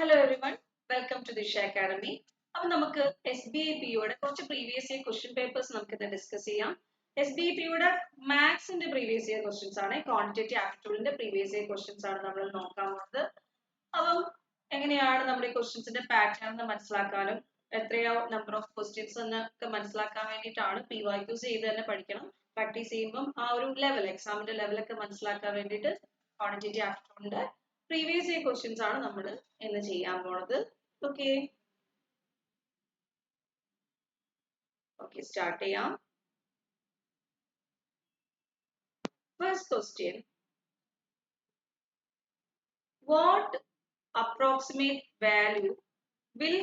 Hello everyone, welcome to Disha Academy. അപ്പോൾ നമുക്ക് SBIPയുടെ കുറച്ച് പ്രീവിയസ് ഇയർ ക്വസ്റ്റ്യൻ പേപ്പേഴ്സ് നമുക്കിത് ഡിസ്കസ് ചെയ്യാം. SBIPയുടെ മാത്സിന്റെ പ്രീവിയസ് ഇയർ ക്വസ്റ്റ്യൻസ് ആണ്, ക്വാണ്ടിറ്റേറ്റീവ് ആപ്റ്റിറ്റ്യൂഡിന്റെ പ്രീവിയസ് ഇയർ ക്വസ്റ്റ്യൻസ് ആണ് നമ്മൾ നോക്കാൻ പോകുന്നത്. അപ്പം എങ്ങനെയാണ് നമ്മുടെ ക്വസ്റ്റ്യൻസിന്റെ പാറ്റേൺ എന്ന് മനസ്സിലാക്കാനും എത്രയോ നമ്പർ ഓഫ് ക്വസ്റ്റ്യൻസ് എന്നൊക്കെ മനസ്സിലാക്കാൻ വേണ്ടിയിട്ടാണ് PYQs ചെയ്ത് തന്നെ പഠിക്കണം. പ്രാക്ടീസ് ചെയ്യുമ്പം ആ ഒരു ലെവൽ എക്സാമിന്റെ ലെവലൊക്കെ മനസ്സിലാക്കാൻ വേണ്ടിയിട്ട് ക്വാണ്ടിറ്റേറ്റീവ് ആപ്റ്റിറ്റ്യൂഡിന്റെ പ്രീവിയസ് ഇയർ ക്വസ്റ്റ്യൻസ് ആണ് നമ്മൾ ഇന്ന് ചെയ്യാൻ പോണത്. ഓക്കെ സ്റ്റാർട്ട് ചെയ്യാം. First question, what approximate value will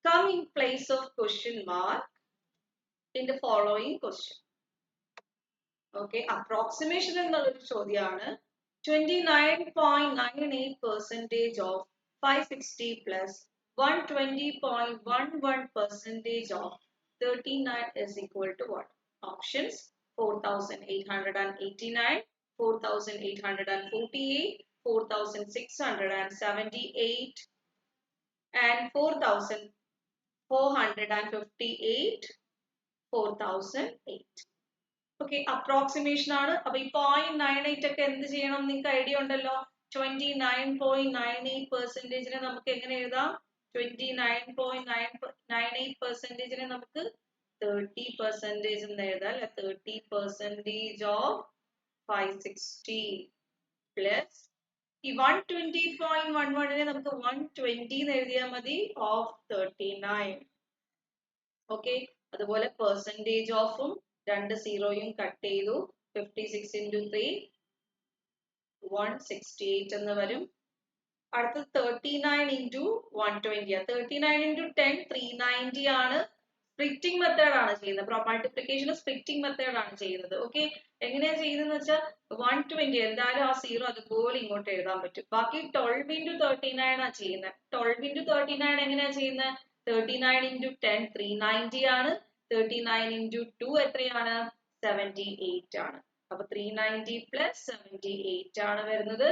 come in place of question mark in the following question? Okay, approximation എന്നുള്ളൊരു ചോദ്യമാണ്. 29.98% of 560 plus 120.11% of 39 is equal to what? Options: 4,889, 4,848, 4,678 and 4,458, 4,008. Okay, approximation ആണ്. അപ്പൊ ഈ 0.98 ഒക്കെ എന്ത് ചെയ്യണം നിങ്ങൾക്ക് ഐഡിയ ഉണ്ടല്ലോ. 29.98% നമുക്ക് എങ്ങനെ എഴുതാം? 29.98% നമുക്ക് 30% എന്ന് എഴുതാം അല്ലെ. 30% ഓഫ് 560 പ്ലസ് ഈ 120.11 നമുക്ക് 120 എന്ന് എഴുതിയാൽ മതി ഓഫ് 39. ഓക്കെ, അതുപോലെ പെർസെൻറ്റേജ് ഓഫും രണ്ട് സീറോയും കട്ട് ചെയ്തു. 56 into 3 168 എന്ന് വരും. അടുത്ത 39 into 120. 39 into 10 390 ആണ്. സ്പ്ലിറ്റിംഗ് മെത്തേഡ് ആണ് ചെയ്യുന്നത്. മൾട്ടിപ്ലിക്കേഷൻ സ്പ്ലിറ്റിംഗ് മെത്തേഡ് ആണ് ചെയ്യുന്നത്. ഓക്കെ, എങ്ങനെയാ ചെയ്യുന്നത് വെച്ചാൽ 120 എന്തായാലും ആ സീറോ അതുപോലെ ഇങ്ങോട്ട് എഴുതാൻ പറ്റും. ബാക്കി 12 into 39 ആണ് ചെയ്യുന്നത്. 12 into 39 എങ്ങനെയാ ചെയ്യുന്നത്? 39 into 10 390 ആണ്. 39 into 2 എത്രയാണ്? 78 ആണ്. അപ്പൊ 390 plus 78 ആണ് വരുന്നത്.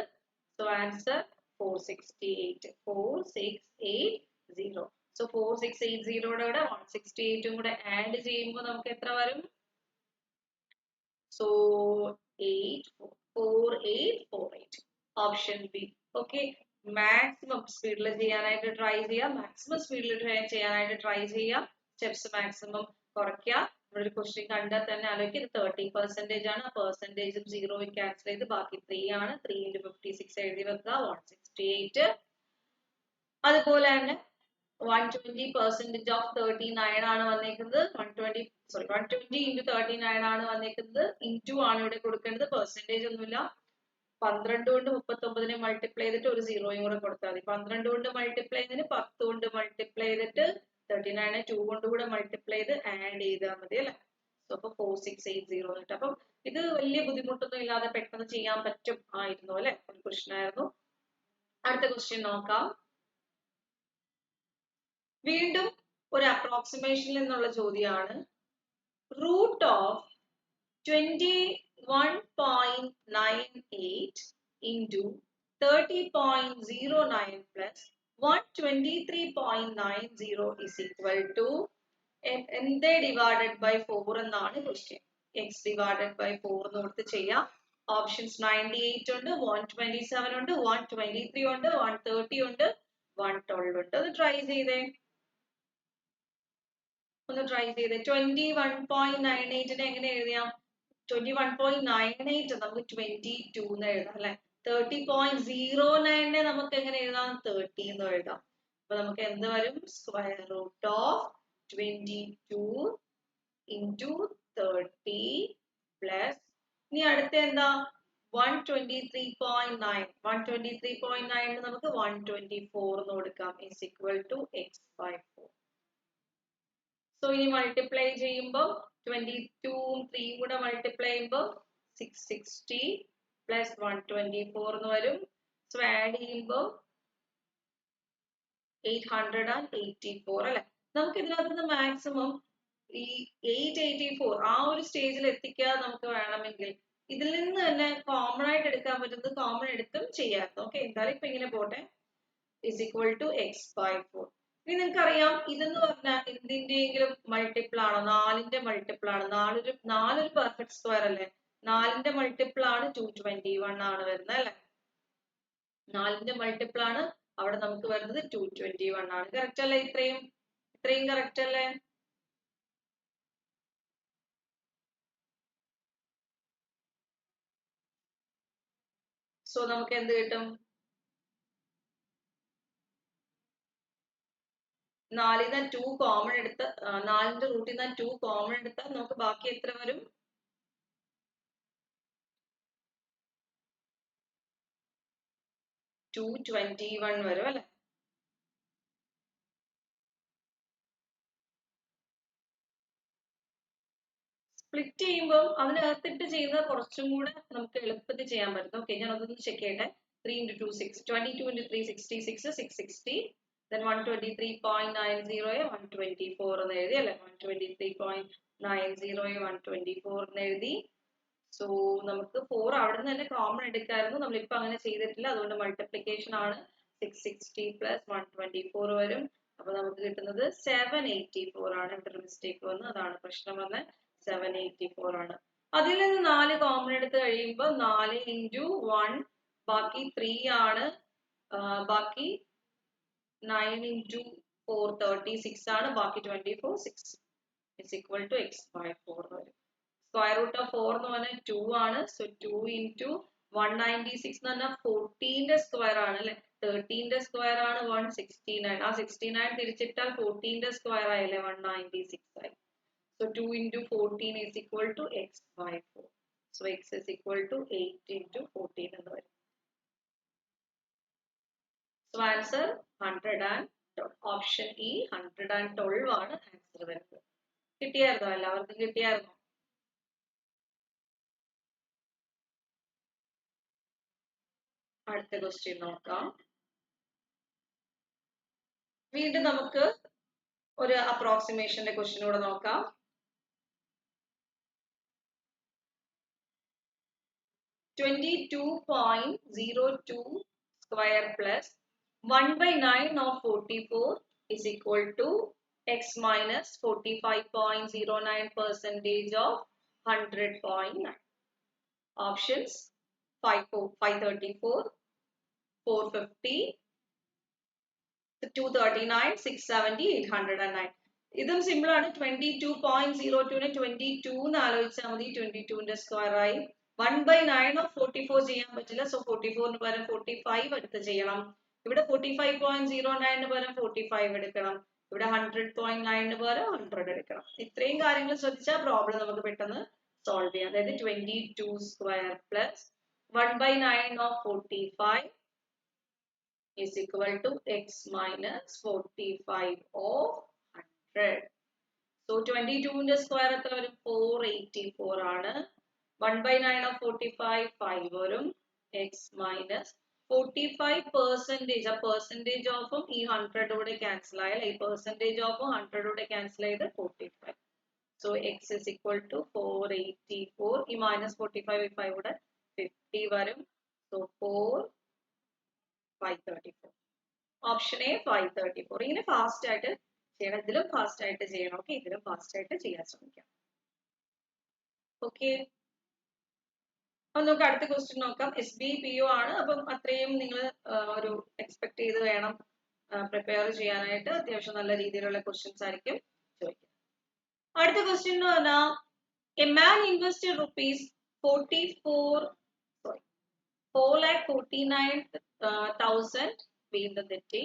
So answer 468. 4680. സോ 4680യുടെ കൂടെ 168 കൂടെ ആഡ് ചെയ്യുമ്പോൾ നമുക്ക് എത്ര വരും? So 4848. Option B. Okay, maximum സ്പീഡിൽ ചെയ്യാനായിട്ട് ട്രൈ ചെയ്യാം. മാക്സിമം സ്പീഡിൽ ചെയ്യാനായിട്ട് ട്രൈ ചെയ്യാം. സ്റ്റെപ്സ് മാക്സിമം കുറയ്ക്കുക. ഒരു ക്വസ്റ്റ്യൻ കണ്ടാൽ തന്നെ ആലോചിക്കുക, ഇത് 30% ആണ്. പെർസെൻറ്റേജും സീറോയും ക്യാൻസൽ ചെയ്ത് ബാക്കി 3 ആണ്. 3 into 56 എഴുതി വെക്കുക. 168. അതുപോലെ തന്നെ 120% ഓഫ് 39 ആണ് വന്നേക്കുന്നത്. 120 into 39 ആണ് വന്നേക്കുന്നത്. ഇൻറ്റു ആണ് ഇവിടെ കൊടുക്കേണ്ടത്. പെർസെൻറ്റേജ് ഒന്നുമില്ല. 12 കൊണ്ട് 39 മൾട്ടിപ്ലൈ ചെയ്തിട്ട് ഒരു സീറോയും കൂടെ കൊടുത്താൽ മതി. 12 കൊണ്ട് മൾട്ടിപ്ലൈ ചെയ്തതിന് 10 കൊണ്ട് മൾട്ടിപ്ലൈ ചെയ്തിട്ട് 39 2 കൊണ്ട് കൂടെ മൾട്ടിപ്ലൈ ചെയ്ത് ആഡ് ചെയ്താൽ മതി അല്ലെ. അപ്പൊ 4680 കിട്ടും. അപ്പം ഇത് വലിയ ബുദ്ധിമുട്ടൊന്നും ഇല്ലാതെ പെട്ടെന്ന് ചെയ്യാൻ പറ്റും ആയിരുന്നു അല്ലെ. ഒരു ക്വസ്റ്റ്യൻ ആയിരുന്നു. അടുത്ത ക്വസ്റ്റ്യൻ നോക്കാം. വീണ്ടും ഒരു അപ്രോക്സിമേഷനിൽ നിന്നുള്ള ചോദ്യമാണ്. Root of 21.98 into 30.09 plus 123.90 is equal to എന്ത് ഡിവൈഡഡ് ബൈ 4 എന്നാണ് ക്വസ്റ്റ്യൻ. x ഡിവൈഡഡ് ബൈ 4 എന്ന് കൊടുത്ത് ചെയ്യാം. ഓപ്ഷൻസ് 98 ഉണ്ട്, 127 ഉണ്ട്, 123 ഉണ്ട്, 130 ഉണ്ട്, 112 ഉണ്ട്. ഒന്ന് ട്രൈ ചെയ്തേ. 21.98 എങ്ങനെ എഴുതാം? 21.98 നമുക്ക് 22 എന്ന് എഴുതാം അല്ലെ. 30.09 നമുക്ക് എങ്ങനെ എഴുതാം? 30 എന്ന് എഴുതാം. അപ്പൊ നമുക്ക് എന്ത് വരും? Square root of 22 into 30 plus ഇനി അടുത്ത എന്താ? 123.9. 123.9 നമുക്ക് 124 എന്ന് കൊടുക്കാം. is equal to x by 4. So ഇനി മൾട്ടിപ്ലൈ ചെയ്യുമ്പോൾ 22ഉം 3 കൂടെ മൾട്ടിപ്ലൈ ചെയ്യുമ്പോൾ 660 പ്ലസ് 124 എന്ന് വരും. സോ ആഡ് ചെയ്യുമ്പോൾ 884 അല്ലെ. നമുക്ക് ഇതിനകത്ത് നിന്ന് മാക്സിമം ഈ 884 ആ ഒരു സ്റ്റേജിൽ എത്തിക്കാൻ നമുക്ക് വേണമെങ്കിൽ ഇതിൽ നിന്ന് തന്നെ കോമൺ ആയിട്ട് എടുക്കാൻ പറ്റുന്നത് കോമൺ എടുത്തും ചെയ്യാം. ഓക്കെ, എന്തായാലും ഇപ്പൊ ഇങ്ങനെ പോട്ടെ. is equal to x by 4. ഇനി നിങ്ങൾക്കറിയാം ഇതെന്ന് പറഞ്ഞാൽ എന്തിന്റെയെങ്കിലും മൾട്ടിപ്പിൾ ആണോ? 4ന്റെ മൾട്ടിപ്പിൾ ആണ്. നാലൊരു പെർഫെക്റ്റ് സ്ക്വയർ അല്ലേ? 4ന്റെ മൾട്ടിപ്പിൾ ആണ് 221 ആണ് വരുന്നത് അല്ലേ? 4ന്റെ മൾട്ടിപ്പിൾ ആണ് അവിടെ നമുക്ക് വരുന്നത് 221 ആണ്. കറക്റ്റ് അല്ലേ? ഇത്രയും കറക്റ്റ് അല്ലേ? സോ നമുക്ക് എന്ത് കിട്ടും? 4ന് 2 കോമൺ എടുത്ത് 4ന്റെ റൂട്ടിൽ നിന്ന് 2 കോമൺ എടുത്താൽ നമുക്ക് ബാക്കി എത്ര വരും? 221 വരും അല്ലെ? സ്പ്ലിറ്റ് ചെയ്യുമ്പോൾ അതിനകത്തിട്ട് ചെയ്യുന്നത് കുറച്ചും കൂടെ നമുക്ക് എളുപ്പത്തിൽ ചെയ്യാൻ പറ്റും. ഓക്കെ, ഞാൻ അതൊന്ന് ചെക്ക് ചെയ്യട്ടെ. 3 into 2 6 22 into 3 66 660 then 123.90 124 എന്ന് എഴുതി അല്ലെ? 123.90 124 എന്ന് എഴുതി. സോ നമുക്ക് 4 അവിടെ നിന്ന് തന്നെ കോമൺ എടുക്കായിരുന്നു. നമ്മളിപ്പോ അങ്ങനെ ചെയ്തിട്ടില്ല, അതുകൊണ്ട് മൾട്ടിപ്ലിക്കേഷൻ ആണ്. 660 plus 124 വരും. അപ്പൊ നമുക്ക് കിട്ടുന്നത് 784 ആണ്. ഇവിടെ ഒരു മിസ്റ്റേക്ക് വന്നു, അതാണ് പ്രശ്നം വന്നത്. 784 ആണ്. അതിൽ നിന്ന് 4 കോമൺ എടുത്ത് കഴിയുമ്പോൾ 4 into 1 ബാക്കി 3 ആണ്. ബാക്കി 9 into 4 36 ആണ്. ബാക്കി 24 6 is equal to x by 4 വരും. സ്ക്വയർ റൂട്ട് ഓഫ് 4 എന്ന് പറഞ്ഞാൽ 2 ആണ്. സോ 2 into 196 എന്ന് പറഞ്ഞാൽ 14ന്റെ സ്ക്വയർ ആണ് അല്ലെ? 13ന്റെ സ്ക്വയർ ആണ് 169. ആ 69 തിരിച്ചിട്ടാൽ 14ന്റെ സ്ക്വയർ ആയില്ലേ? 196 ആയി. So 2 into 14 is equal to x by 4. So x is equal to 8 into 14 എന്ന് വരും. So answer 112. Option E 112 ആണ് ആൻസർ വരുന്നത്. കിട്ടിയായിരുന്നോ? എല്ലാവർക്കും കിട്ടിയായിരുന്നോ? അടുത്ത ക്വസ്റ്റ്യൻ നോക്കാം. വീണ്ടും നമുക്ക് ഒരു അപ്രോക്സിമേഷന്റെ ക്വസ്റ്റ്യൻ കൂടെ നോക്കാം. 22.02 square plus 1 by 9 of 44 is equal to x minus 45.09% of 100.9. Options 534, 450, 239, 670, 809. ഇതും സിമ്പിൾ ആണ്. 22.02നെ 22 എന്ന് ആലോചിച്ചാൽ മതി. 22ന്റെ സ്ക്വയർ ആയി. 1 by 9 of 44 ചെയ്യാൻ പറ്റില്ല. സോ 44ന് പകരം 45 എടുത്ത് ചെയ്യണം. ഇവിടെ 45.09ന് പകരം 45 എടുക്കണം. ഇവിടെ 100.9ന് പകരം 100 എടുക്കണം. ഇത്രയും കാര്യങ്ങൾ ശ്രദ്ധിച്ചാൽ പ്രോബ്ലം നമുക്ക് പെട്ടെന്ന് സോൾവ് ചെയ്യാം. അതായത് 22 square plus 1 by 9 of 45 is equal to x minus 45 of 100. So 22ന്റെ square എത്ര വരും? 484 ആണ്. 1 by 9 of 45 5 വരും. x minus 45%. ആ പെർസെന്റേജ് ഓഫും ഈ 100 കൂടെ ക്യാൻസൽ ആയാൽ ഈ പെർസെന്റേജ് ഓഫും 100 കൂടെ ക്യാൻസൽ ചെയ്ത് 45. So x is equal to 484. ഈ minus 45 5 കൂടെ 50 വരും. So 534. Option A 534. ഇങ്ങനെ ഫാസ്റ്റ് ആയിട്ട് ചെയ്യണം. ഇതിലും ഫാസ്റ്റ് ആയിട്ട് ചെയ്യണം. ഓക്കെ, ഇതിലും ഫാസ്റ്റ് ആയിട്ട് ചെയ്യാൻ ശ്രമിക്കാം. ഓക്കെ, അപ്പൊ നമുക്ക് അടുത്ത ക്വസ്റ്റ്യൻ നോക്കാം. SBPO ആണ്. അപ്പം അത്രയും നിങ്ങൾ ഒരു എക്സ്പെക്ട് ചെയ്ത് വേണം പ്രിപ്പയർ ചെയ്യാനായിട്ട്. അത്യാവശ്യം നല്ല രീതിയിലുള്ള ക്വസ്റ്റ്യൻസ് ആയിരിക്കും ചോദിക്കുന്നത്. അടുത്ത ക്വസ്റ്റ്യൻ എന്ന് പറഞ്ഞാൽ എ മാൻ ഇൻവെസ്റ്റഡ് ₹4,49,000 വീണ്ടും തെറ്റി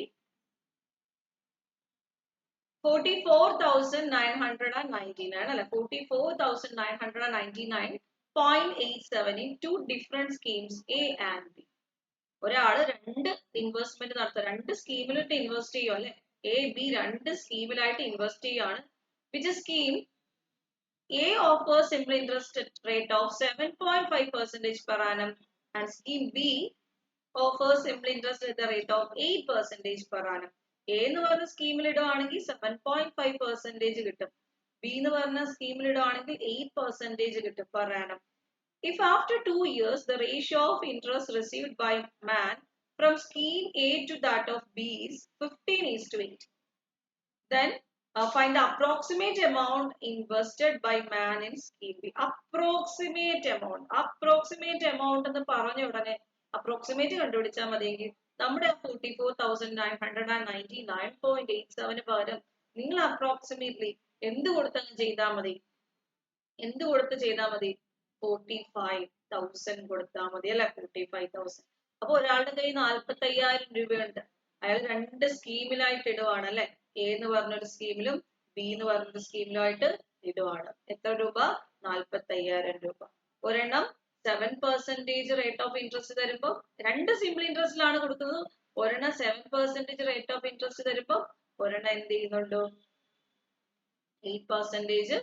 44,999 അല്ലെ? 44,999.87 in two different schemes A and B. ഒരാള് രണ്ട് ഇൻവെസ്റ്റ്മെന്റ് നടത്തുക, രണ്ട് സ്കീമിലിട്ട് ഇൻവെസ്റ്റ് ചെയ്യുക അല്ലെ? A, B രണ്ട് സ്കീമിലായിട്ട് ഇൻവെസ്റ്റ് ചെയ്യുകയാണ്. Which scheme A offers simple interest rate of 7.5% per annum and scheme B offers simple interest at the rate of 8% per annum. A എന്ന് പറഞ്ഞ സ്കീമിൽ ഇടുവാണെങ്കിൽ 7.5% കിട്ടും. B എന്ന് പറഞ്ഞ സ്കീമിൽ ഇടുവാണെങ്കിൽ 8% കിട്ടും per annum. If after 2 years the ratio of interest received by man from scheme A to that of B is 15:8. Then find the approximate amount invested by man in scheme B. Approximate amount എന്ന് പറഞ്ഞ ഉടനെ approximate കണ്ടുപിടിച്ചാൽ മതിയെങ്കിൽ നമ്മുടെ 44,999.87 പകരം നിങ്ങൾ approximately എന്ത് കൊടുത്തങ്ങ് ചെയ്താൽ മതി, 45,000 കൊടുത്താൽ മതി അല്ലെ, 45,000. അപ്പൊ ഒരാളുടെ കയ്യിൽ 45,000 രൂപയുണ്ട്, അയാൾ രണ്ട് സ്കീമിലായിട്ട് ഇടുവാണ് അല്ലെ, എ എന്ന് പറഞ്ഞൊരു സ്കീമിലും ബി എന്ന് പറഞ്ഞൊരു സ്കീമിലുമായിട്ട് ഇടുവാണ്. എത്ര രൂപ? 45,000 രൂപ. ഒരെണ്ണം 7% റേറ്റ് ഓഫ് ഇൻട്രസ്റ്റ് തരുമ്പോ, രണ്ട് സിമ്പിൾ ഇൻട്രസ്റ്റിലാണ് കൊടുക്കുന്നത്, ഒരെണ്ണം 7% റേറ്റ് ഓഫ് ഇൻട്രസ്റ്റ് തരുമ്പോ ഒരെണ്ണം എന്ത് ചെയ്യുന്നുണ്ട്, 8%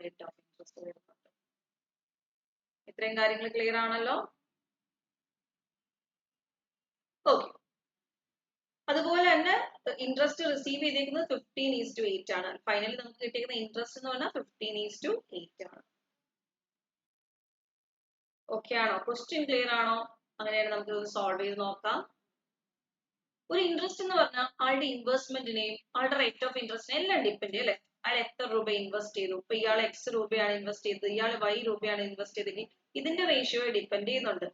റേറ്റ് ഓഫ് ഇൻട്രസ്റ്റ് വരുന്നുണ്ട്. ഇത്രയും കാര്യങ്ങൾ ക്ലിയർ ആണല്ലോ? ഓക്കെ. അതുപോലെ തന്നെ ഇൻട്രസ്റ്റ് റിസീവ് ചെയ്തേക്കുന്നത് 15:8 ആണ്. ഫൈനലി നമുക്ക് കിട്ടിയിരിക്കുന്ന ഇൻട്രസ്റ്റ് എന്ന് പറഞ്ഞാൽ 15:8 ആണ്. ഓക്കെ ആണോ? ക്വസ്റ്റ്യൻ ക്ലിയർ ആണോ? അങ്ങനെയാണ് നമുക്ക് സോൾവ് ചെയ്ത് നോക്കാം. ഒരു ഇൻട്രസ്റ്റ് എന്ന് പറഞ്ഞാൽ ആളുടെ ഇൻവെസ്റ്റ്മെന്റിനെയും ആളുടെ റേറ്റ് ഓഫ് ഇൻട്രസ്റ്റിനെയും എല്ലാം ഡിപ്പെൻഡ് ചെയ്യും അല്ലെ. അയാൾ എത്ര രൂപ ഇൻവെസ്റ്റ് ചെയ്തു, ഇപ്പൊ ഇയാൾ എക്സ് രൂപയാണ് ഇൻവെസ്റ്റ് ചെയ്തത്, ഇയാൾ വൈ രൂപയാണ് ഇൻവെസ്റ്റ് ചെയ്തെങ്കിൽ ഇതിന്റെ റേഷ്യോയെ ഡിപ്പെൻഡ് ചെയ്യുന്നുണ്ട്.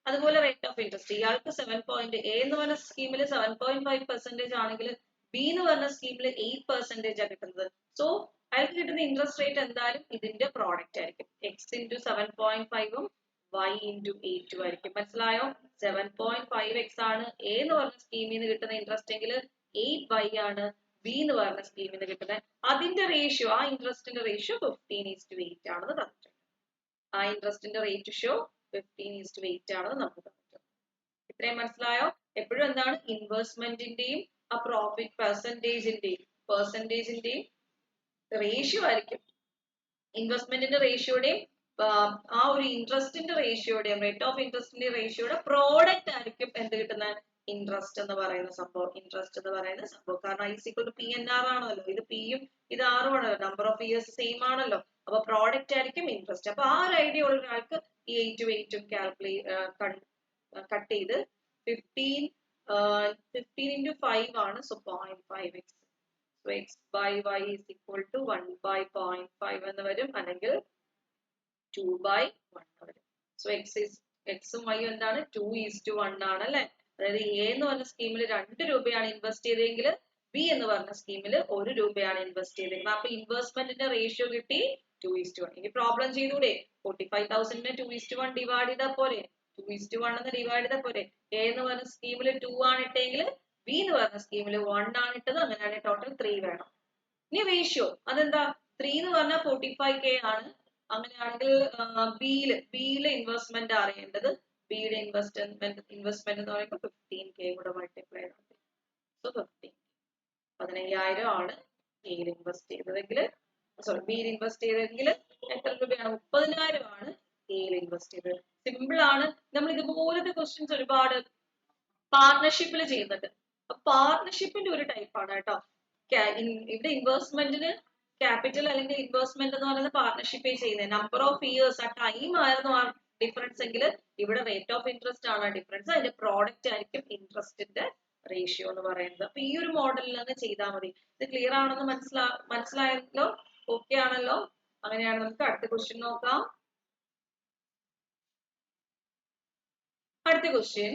അതുപോലെ റേറ്റ് ഓഫ് ഇൻട്രസ്റ്റ്, ഇയാൾക്ക് 7 എ എന്ന് പറഞ്ഞ സ്കീമിൽ 7.5% ആണെങ്കിൽ ബി എന്ന് പറഞ്ഞ സ്കീമിൽ 8% ആണ് കിട്ടുന്നത്. സോ അയാൾക്ക് കിട്ടുന്ന ഇൻട്രസ്റ്റ് റേറ്റ് എന്തായാലും ഇതിന്റെ പ്രോഡക്റ്റ് ആയിരിക്കും. എക്സ് ഇൻറ്റു 7.5 y ഇൻറ്റു 8 ആയിരിക്കും. മനസ്സിലായോ? 7.5x ആണ് എ എന്ന് പറഞ്ഞ സ്കീമിൽ നിന്ന് കിട്ടുന്ന ഇൻട്രസ്റ്റ് എങ്കിൽ 8y ആണ് ബി എന്ന് പറഞ്ഞ സ്കീമിൽ നിന്ന് കിട്ടുന്നത്. അതിന്റെ റേഷ്യോ, ആ ഇൻട്രസ്റ്റിന്റെ റേഷ്യോ 15:8 ആണെന്ന് തന്നിട്ടുണ്ട്. ആ ഇൻട്രസ്റ്റിന്റെ റേഷ്യോ 15:8 ആണെന്ന് നമുക്ക് തന്നിട്ടുണ്ട്. ഇത്രയും മനസ്സിലായോ? എപ്പോഴും എന്താണ്, ഇൻവെസ്റ്റ്മെന്റിന്റെയും ആ പ്രോഫിറ്റ് പെർസെന്റേജിന്റെയും റേഷ്യോ ആയിരിക്കും. ഇൻവെസ്റ്റ്മെന്റിന്റെ റേഷ്യോയുടെയും ആ ഒരു ഇൻട്രസ്റ്റിന്റെ റേഷ്യോയുടെയും റേറ്റ് ഓഫ് ഇൻട്രസ്റ്റിന്റെ റേഷ്യോയുടെ പ്രോഡക്റ്റ് ആയിരിക്കും എന്ത് കിട്ടുന്ന ഇൻട്രസ്റ്റ് എന്ന് പറയുന്ന സംഭവം. കാരണം IC/PNR ആണല്ലോ, ഇത് പിയും ഇത് ആറും ആണല്ലോ, നമ്പർ ഓഫ് ഇയേഴ്സ് സെയിം ആണല്ലോ, അപ്പൊ പ്രോഡക്റ്റ് ആയിരിക്കും ഇൻട്രസ്റ്റ്. അപ്പൊ ആ ഒരു ഐഡിയ ഉള്ള ഒരാൾക്ക് ഈ 8 കട്ട് ചെയ്ത് 15 into 5 ആണ്. So 0.5x. So x by y is equal to 1/0.5 എന്ന് വരും, അല്ലെങ്കിൽ 2/1 വരും. സോ എക്സും y എന്താണ്, 2:1 ആണ് അല്ലെ. അതായത് എ എന്ന് പറഞ്ഞ സ്കീമിൽ 2 രൂപയാണ് ഇൻവെസ്റ്റ് ചെയ്തെങ്കിൽ ബി എന്ന് പറഞ്ഞ സ്കീമിൽ 1 രൂപയാണ് ഇൻവെസ്റ്റ് ചെയ്തേക്കുന്നത്. അപ്പൊ ഇൻവെസ്റ്റ്മെന്റിന്റെ റേഷ്യോ കിട്ടി 2:1. ഇനി പ്രോബ്ലം ചെയ്തൂടെ, 45,000 2:1 ഡിവൈഡ് ചെയ്താൽ പോരെ, 2:1 എന്ന് ഡിവൈഡ് ചെയ്താൽ പോരെ. എ എന്ന് പറഞ്ഞ സ്കീമിൽ 2 ആണ് ഇട്ടെങ്കിൽ ബി എന്ന് പറഞ്ഞ സ്കീമിൽ 1 ആണ് ഇട്ടത്, അങ്ങനെയാണെങ്കിൽ ടോട്ടൽ 3 വേണം. ഇനി റേഷ്യോ അതെന്താ, 3 എന്ന് പറഞ്ഞാൽ 45k ആണ്. അങ്ങനെയാണെങ്കിൽ ബിയിലെ ഇൻവെസ്റ്റ്മെന്റ് അറിയേണ്ടത്, ബിയുടെ ഇൻവെസ്റ്റ്മെന്റ് എന്ന് പറയുമ്പോൾ 15k കൂടെ മൾട്ടിപ്ലൈ ചെയ്താൽ, സോ 15,000 ആണ് ബിയിൽ ഇൻവെസ്റ്റ് ചെയ്തതെങ്കിൽ, ബിയിൽ ഇൻവെസ്റ്റ് ചെയ്തെങ്കിൽ എത്ര രൂപയാണ്, 30,000 ആണ് എയിൽ ഇൻവെസ്റ്റ് ചെയ്തത്. സിമ്പിൾ ആണ്. നമ്മൾ ഇതുപോലത്തെ ക്വസ്റ്റ്യൻസ് ഒരുപാട് പാർട്ണർഷിപ്പിൽ ചെയ്യുന്നുണ്ട്. പാർട്ണർഷിപ്പിന്റെ ഒരു ടൈപ്പ് ആണ് കേട്ടോ. ഇവിടെ ഇൻവെസ്റ്റ്മെന്റിന് ക്യാപിറ്റൽ അല്ലെങ്കിൽ ഇൻവെസ്റ്റ്മെന്റ് എന്ന് പറയുന്നത് പാർട്ണർഷിപ്പേ ചെയ്യുന്നത്. നമ്പർ ഓഫ് ഇയേഴ്സ്, ആ ടൈം ആയിരുന്നു ആ ഡിഫറൻസ് എങ്കിൽ ഇവിടെ റേറ്റ് ഓഫ് ഇൻട്രസ്റ്റ് ആണ് ഡിഫറൻസ്, അതിന്റെ പ്രോഡക്റ്റ് ആയിരിക്കും ഇൻട്രസ്റ്റിന്റെ റേഷ്യോ എന്ന് പറയുന്നത്. അപ്പൊ ഈ ഒരു മോഡലിൽ തന്നെ ചെയ്താൽ മതി. ഇത് ക്ലിയർ ആണെന്ന് മനസ്സിലായല്ലോ? ഓക്കെ ആണല്ലോ? അങ്ങനെയാണ് നമുക്ക് അടുത്ത ക്വസ്റ്റ്യൻ നോക്കാം. അടുത്ത question,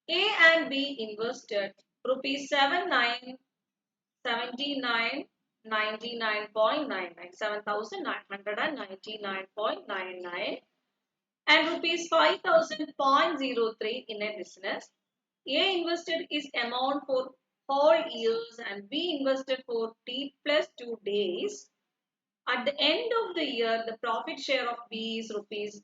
A and B invested rupees 7,999.99 7,999.99 and rupees 5,000.03 in a business. A invested his amount for whole years and B invested for T plus 2 days. At the end of the year, the profit share of B is rupees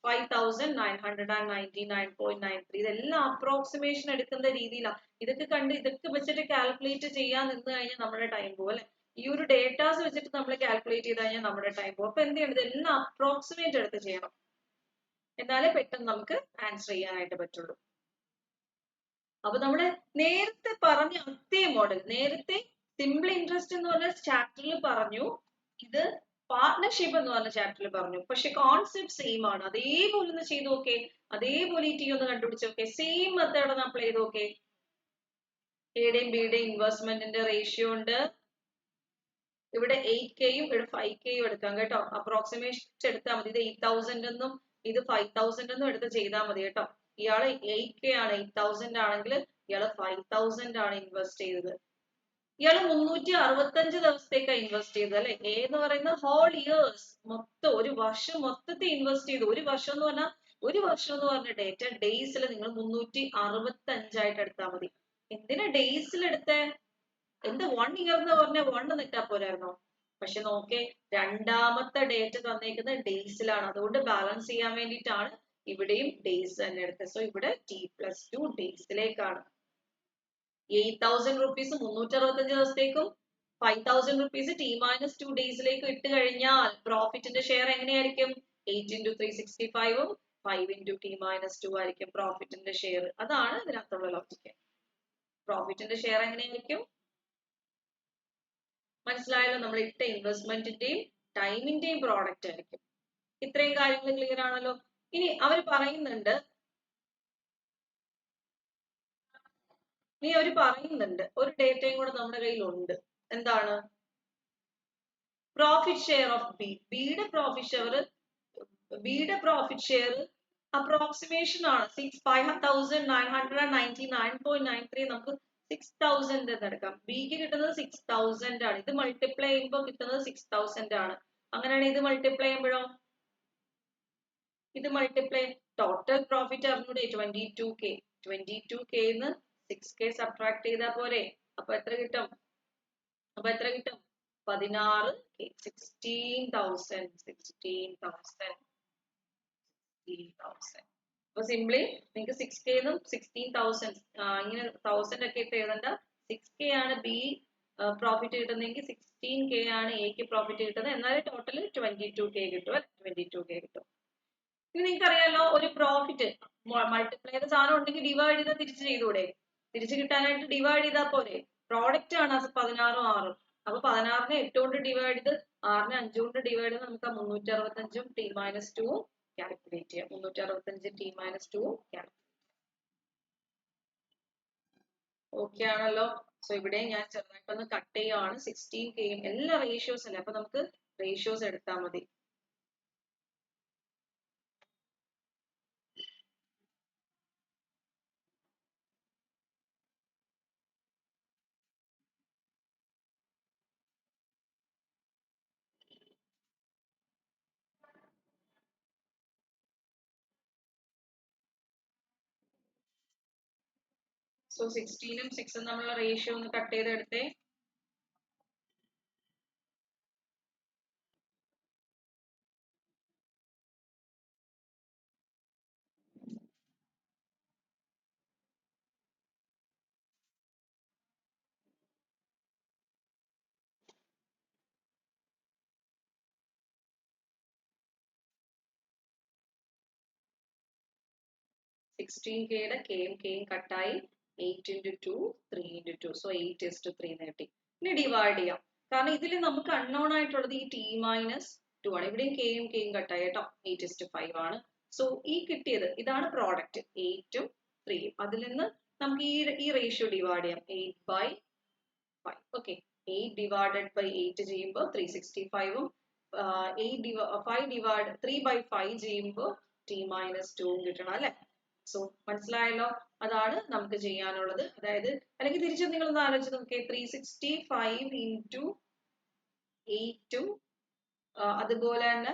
5,999.93. ഇതെല്ലാം approximation എടുക്കുന്ന രീതിയിലാണ്. ഇതൊക്കെ കണ്ട് ഇതൊക്കെ വെച്ചിട്ട് calculate ചെയ്യാൻ നിന്ന് കഴിഞ്ഞാൽ നമ്മുടെ ടൈം പോകും അല്ലെ. ഈ ഒരു ഡേറ്റാസ് വെച്ചിട്ട് നമ്മൾ കാൽക്കുലേറ്റ് ചെയ്ത് കഴിഞ്ഞാൽ നമ്മുടെ ടൈം പോകും. അപ്പൊ എന്ത് ചെയ്യണം, ഇതെല്ലാം അപ്രോക്സിമേറ്റ് എടുത്ത് ചെയ്യണം, എന്നാലേ പെട്ടെന്ന് നമുക്ക് ആൻസർ ചെയ്യാനായിട്ട് പറ്റുള്ളൂ. അപ്പൊ നമ്മള് നേരത്തെ പറഞ്ഞ അതേ മോഡൽ, നേരത്തെ സിമ്പിൾ ഇൻട്രസ്റ്റ് എന്ന് പറഞ്ഞ ചാപ്റ്ററിൽ പറഞ്ഞു, ഇത് പാർട്ട്ണർഷിപ്പ് എന്ന് പറഞ്ഞ ചാപ്റ്ററിൽ പറഞ്ഞു, പക്ഷെ കോൺസെപ്റ്റ് സെയിം ആണ്. അതേപോലെ ഒന്ന് ചെയ്ത് നോക്കേ, അതേപോലെ ഈ ടി ഒന്ന് കണ്ടുപിടിച്ച് നോക്കേ, സെയിം മെത്തേഡ് ഒന്ന് അപ്ലൈ ചെയ്ത് നോക്കേ. എയുടെയും ബിയുടെയും ഇൻവെസ്റ്റ്മെന്റിന്റെ റേഷ്യോ ഉണ്ട്. ഇവിടെ 8K-യും ഇവിടെ 5K-യും എടുക്കാം കേട്ടോ. അപ്രോക്സിമേഷൻ എടുത്താൽ മതി. ഇത് 8,000 എന്നും ഇത് 5,000 എന്നും എടുത്ത് ചെയ്താൽ മതി കേട്ടോ. ഇയാള് 8K ആണ്, 8,000 ആണെങ്കിൽ ഇയാള് 5,000 ആണ് ഇൻവെസ്റ്റ് ചെയ്തത്. ഇയാള് 365 ദിവസത്തേക്കാണ് ഇൻവെസ്റ്റ് ചെയ്തത് അല്ലെ. എ എന്ന് പറയുന്ന ഹോൾ ഇയേഴ്സ്, മൊത്തം ഒരു വർഷം മൊത്തത്തിൽ ഇൻവെസ്റ്റ് ചെയ്തു. ഒരു വർഷം എന്ന് പറഞ്ഞ ഡേറ്റ ഡേയ്സിൽ നിങ്ങൾ 365 ആയിട്ട് എടുത്താൽ മതി. എന്തിനാ ഡേയ്സിൽ എടുത്തേ? എന്താ 1 ഇയർ എന്ന് പറഞ്ഞ 1 നിട്ടാ പോരായിരുന്നോ? പക്ഷെ നോക്കേ, രണ്ടാമത്തെ ഡേറ്റ് തന്നേക്കുന്നത് ഡേയ്സിലാണ്. അതുകൊണ്ട് ബാലൻസ് ചെയ്യാൻ വേണ്ടിയിട്ടാണ് ഇവിടെയും ഡേയ്സ് തന്നെ എടുത്തത്. സോ ഇവിടെ T+2 ഡേയ്സിലേക്കാണ്. 8,000 rupees 365 ദിവസത്തേക്കും 5,000 rupees T-2 ഡേയ്സിലേക്കും ഇട്ട് കഴിഞ്ഞാൽ പ്രോഫിറ്റിന്റെ ഷെയർ എങ്ങനെയായിരിക്കും? 8 into 365 5 into T-2 ആയിരിക്കും പ്രോഫിറ്റിന്റെ ഷെയർ. അതാണ് ഇതിനകത്തുള്ള ലോജിക്ക്. പ്രോഫിറ്റിന്റെ ഷെയർ എങ്ങനെയായിരിക്കും? മനസ്സിലായല്ലോ? നമ്മൾ ഇട്ട ഇൻവെസ്റ്റ്മെന്റിന്റെയും ടൈമിന്റെയും പ്രോഡക്റ്റ് ആയിരിക്കും. ഇത്രയും കാര്യങ്ങൾ ക്ലിയർ ആണല്ലോ? ഇനി അവർ പറയുന്നുണ്ട് ഒരു ഡേറ്റയും കൂടെ നമ്മുടെ കയ്യിലുണ്ട്. എന്താണ്? Profit share of B. ബിയുടെ പ്രോഫിറ്റ് ഷെയർ അപ്രോക്സിമേഷൻ ആണ്. 5,999.93 നമുക്ക് 6,000 എന്ന് എടുക്കാം. ബിക്ക് കിട്ടുന്നത് 6,000 ആണ്. ഇത് മൾട്ടിപ്ലൈ ചെയ്യുമ്പോൾ കിട്ടുന്നത് 6,000 ആണ്. അങ്ങനെയാണെങ്കിൽ ഇത് മൾട്ടിപ്ലൈ ചെയ്യുമ്പോഴോ? ഇത് മൾട്ടിപ്ലൈ ടോട്ടൽ പ്രോഫിറ്റ് അറിഞ്ഞൂടെ? 22K. 22K ന്ന് 6K സബ്ട്രാക്ട് ചെയ്താൽ പോരെ? അപ്പൊ എത്ര കിട്ടും? 16K. 16,000. അപ്പൊ സിംപ്ലി നിങ്ങൾക്ക് 6K ന്നും 16,000 ഇങ്ങനെ 1000 ഒക്കെ ഇട്ട് എഴുതണ്ട. 6K ആണ് ബി പ്രോഫിറ്റ് കിട്ടുന്നതെങ്കിൽ 16K ആണ് എക്ക് പ്രോഫിറ്റ് കിട്ടുന്നത്. എന്നാലും ടോട്ടൽ 22K കിട്ടും. 22K കിട്ടും. ഇനി നിങ്ങൾക്ക് അറിയാലോ, ഒരു പ്രോഫിറ്റ് മൾട്ടിപ്ലൈ ചെയ്ത സാധനം ഉണ്ടെങ്കിൽ ഡിവൈഡ് ചെയ്താൽ തിരിച്ച് ചെയ്തൂടെ? തിരിച്ച് കിട്ടാനായിട്ട് ഡിവൈഡ് ചെയ്താൽ പോരെ? പ്രോഡക്റ്റ് ആണ് 16ഉം 6ഉം. അപ്പൊ 16നെ 8 കൊണ്ട് ഡിവൈഡ് ചെയ്ത് 6നെ 5 കൊണ്ട് ഡിവൈഡ് ചെയ്ത് നമുക്ക് 365ഉം T-2 കാൽക്കുലേറ്റ് ചെയ്യാം. 365 T-2 കാൽക്കുലേറ്റ്. ഓക്കെ ആണല്ലോ? സോ ഇവിടെ ഞാൻ ചെറുതായിട്ടൊന്ന് കട്ട് ചെയ്യുകയാണ്. 16K-യും എല്ലാ റേഷ്യോസ് അല്ലേ, അപ്പൊ നമുക്ക് റേഷ്യോസ് എടുത്താൽ മതി. സോ 16ഉം 6ഉം തമ്മിലുള്ള റേഷ്യോ ഒന്ന് കട്ട് ചെയ്തെടുത്തേ. K-യുടെ K-യും കട്ടായി. 8 into 2 3 into 2. സോ 8:3 കിട്ടി. ഇനി ഡിവൈഡ് ചെയ്യാം. കാരണം ഇതിൽ നമുക്ക് അൺനോൺ ആയിട്ടുള്ളത് ഈ T-2 ആണ്. ഇവിടെയും K-യും കട്ടായി കേട്ടോ. 8:5 ആണ്. സോ ഈ കിട്ടിയത് ഇതാണ് പ്രോഡക്റ്റ് 8ഉം 3ഉം. അതിൽ നിന്ന് നമുക്ക് ഈ റേഷ്യോ ഡിവൈഡ് ചെയ്യാം. 8/5. ഓക്കെ, 8 divided by 8 ചെയ്യുമ്പോൾ 365ഉം 3/5 ചെയ്യുമ്പോൾ T-2 കിട്ടണം അല്ലെ? സോ മനസ്സിലായല്ലോ? അതാണ് നമുക്ക് ചെയ്യാനുള്ളത്. അതായത് അല്ലെങ്കിൽ തിരിച്ചും നിങ്ങളൊന്ന് ആലോചിച്ച് നോക്കിയേ. 365 into 8ഉം അതുപോലെ തന്നെ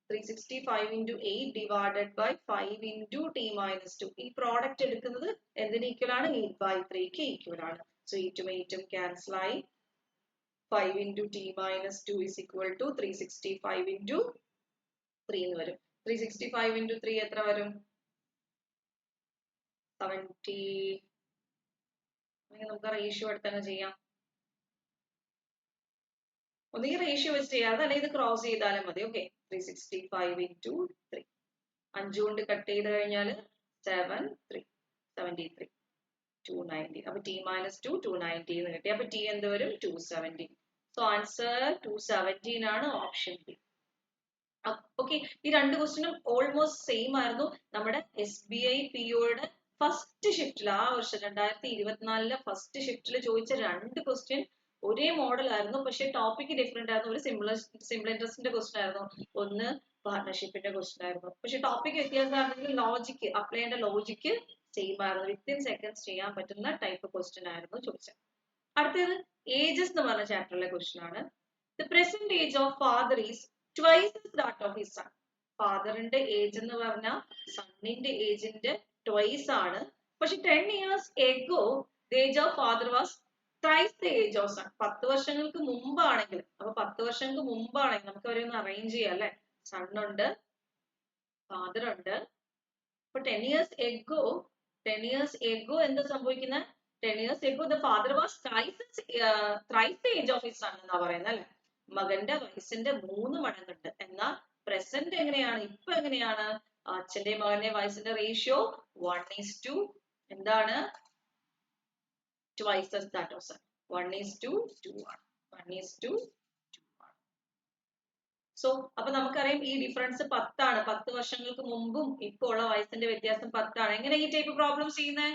365 into 8 divided by 5 into T-2. ഈ പ്രോഡക്റ്റ് എടുക്കുന്നത് എന്തിന് ഈക്വൽ ആണ്? 8/3ക്ക് ഈക്വൽ ആണ്. സോ 8ഉം 8ഉം ക്യാൻസൽ ആയി. 5 into T-2 is equal to 365 into 3 എന്ന് വരും. 365 into 3 എത്ര വരും? 70. നമുക്ക് റേഷ്യോ എടുത്തന്നെ ചെയ്യാം. ഒന്നുകിൽ റേഷ്യോ വെച്ച് ചെയ്യാതെ അല്ലെങ്കിൽ ഇത് ക്രോസ് ചെയ്താലും മതി. Okay, 365 into 3. 5 കൊണ്ട് കട്ട് ചെയ്ത് കഴിഞ്ഞാൽ 73. 290. അപ്പൊ T-2 290 എന്ന് കിട്ടി. അപ്പൊ T എന്ത് വരും? 270. സോ ആൻസർ 217 ആണ് ഓപ്ഷൻ ബി. ഓക്കെ, ഈ രണ്ട് ക്വസ്റ്റിനും ഓൾമോസ്റ്റ് സെയിം ആയിരുന്നു. നമ്മുടെ SBI POയുടെ ഫസ്റ്റ് ഷിഫ്റ്റിൽ, ആ വർഷം 2024 ഫസ്റ്റ് ഷിഫ്റ്റിൽ ചോദിച്ച രണ്ട് ക്വസ്റ്റ്യൻ ഒരേ മോഡൽ ആയിരുന്നു. പക്ഷെ ടോപ്പിക് ഡിഫറെന്റ് ആയിരുന്നു. ഒരു സിമ്പിൾ ഇൻട്രസ്റ്റിന്റെ ക്വസ്റ്റ്യൻ ആയിരുന്നു, ഒന്ന് പാർട്ണർഷിപ്പിന്റെ ക്വസ്റ്റ്യൻ ആയിരുന്നു. പക്ഷെ ടോപ്പിക് വ്യത്യാസമാണെങ്കിൽ ലോജിക്ക് അപ്ലൈ ചെയ്യേണ്ട ലോജിക്ക് സെയിം ആയിരുന്നു. വിത്തിൻ സെക്കൻഡ്സ് ചെയ്യാൻ പറ്റുന്ന ടൈപ്പ് ക്വസ്റ്റ്യൻ ആയിരുന്നു ചോദിച്ചത്. അടുത്തത് ഏജസ് എന്ന് പറഞ്ഞ ചാപ്റ്ററിലെ ക്വസ്റ്റ്യൻ ആണ്. The present age of father is twice that of his son. ഫാദറിന്റെ ഏജ് എന്ന് പറഞ്ഞാൽ സണ്ണിന്റെ ഏജിന്റെ ട്വൈസ് ആണ്. പക്ഷെ 10 years ago the age of father was thrice the age of son. 10 വർഷങ്ങൾക്ക് മുമ്പാണെങ്കിൽ, അപ്പൊ 10 വർഷങ്ങൾക്ക് മുമ്പാണെങ്കിൽ നമുക്ക് അവരെ ഒന്ന് അറേഞ്ച് ചെയ്യാം അല്ലെ. സൺ ഉണ്ട്, ഫാദർ ഉണ്ട്. അപ്പൊ 10 years ago എന്താ സംഭവിക്കുന്നത്? 10 years ago the father was thrice the age of his son എന്നാ പറയുന്നത് അല്ലെ. മകന്റെ വയസ്സിന്റെ 3 മടങ്ങുണ്ട്. എന്നാൽ പ്രസന്റ് എങ്ങനെയാണ്, ഇപ്പൊ എങ്ങനെയാണ്? അച്ഛന്റെ മകന്റെ വയസ്സിന്റെ റേഷ്യോ 1:2 എന്താണ്? Twice as that of son. 1:2 ആണ്. 1:2 ആണ്. സോ അപ്പൊ നമുക്കറിയാം ഈ ഡിഫറൻസ് 10 ആണ്. 10 വർഷങ്ങൾക്ക് മുമ്പും ഇപ്പോൾ ഉള്ള വയസ്സിന്റെ വ്യത്യാസം 10 ആണ്. എങ്ങനെ ഈ ടൈപ്പ് പ്രോബ്ലംസ് ചെയ്യുന്നത്?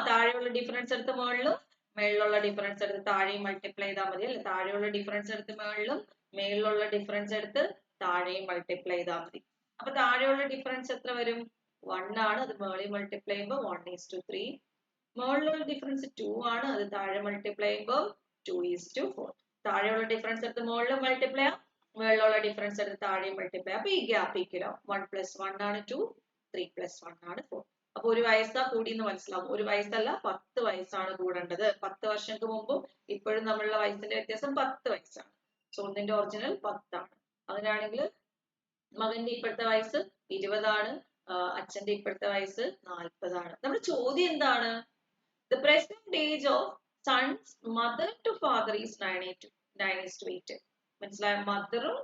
താഴെയുള്ള ഡിഫറൻസ് എടുത്ത് മുകളിലും, മേളിലുള്ള ഡിഫറൻസ് എടുത്ത് താഴെയും മൾട്ടിപ്ലൈ ചെയ്താൽ മതി അല്ലെ. താഴെയുള്ള ഡിഫറൻസ് എടുത്ത് മുകളിലും, മേളിലുള്ള ഡിഫറൻസ് എടുത്ത് താഴെയും മൾട്ടിപ്ലൈ ചെയ്താൽ മതി. അപ്പൊ താഴെയുള്ള ഡിഫറൻസ് എത്ര വരും? 1 ആണ്. അത് മുകളിൽ മൾട്ടിപ്ലൈ ചെയ്യുമ്പോൾ 1:3. മുകളിലുള്ള ഡിഫറൻസ് 2 ആണ്. അത് താഴെ മൾട്ടിപ്ലൈ ചെയ്യുമ്പോൾ 2:4. താഴെയുള്ള ഡിഫറൻസ് എടുത്ത് മുകളിൽ മൾട്ടിപ്ലൈ ചെയ്യാം, മുകളിലുള്ള ഡിഫറൻസ് എടുത്ത് താഴെ മൾട്ടിപ്ലൈ. അപ്പൊ ഈ ഗ്യാപ്പ് ഈക്വൽ ആവും. 1 + 1 ആണ് 2, 3 + 1 ആണ് 4. അപ്പൊ ഒരു വയസ്സാ കൂടി എന്ന് മനസ്സിലാവും. ഒരു വയസ്സല്ല, 10 വയസ്സാണ് കൂടേണ്ടത്. 10 വർഷങ്ങൾക്ക് മുമ്പും ഇപ്പോഴും നമ്മളുടെ വയസ്സിന്റെ വ്യത്യാസം 10 വയസ്സാണ്. സോ ഒന്നിന്റെ ഒറിജിനൽ 10 ആണ്. അങ്ങനെയാണെങ്കിൽ മകന്റെ ഇപ്പോഴത്തെ വയസ്സ് 20 ആണ്, അച്ഛന്റെ ഇപ്പോഴത്തെ വയസ്സ് 40 ആണ്. നമ്മുടെ ചോദ്യം എന്താണ്? The present age of son's mother to father is 9:8. മനസ്സിലായ? മദറും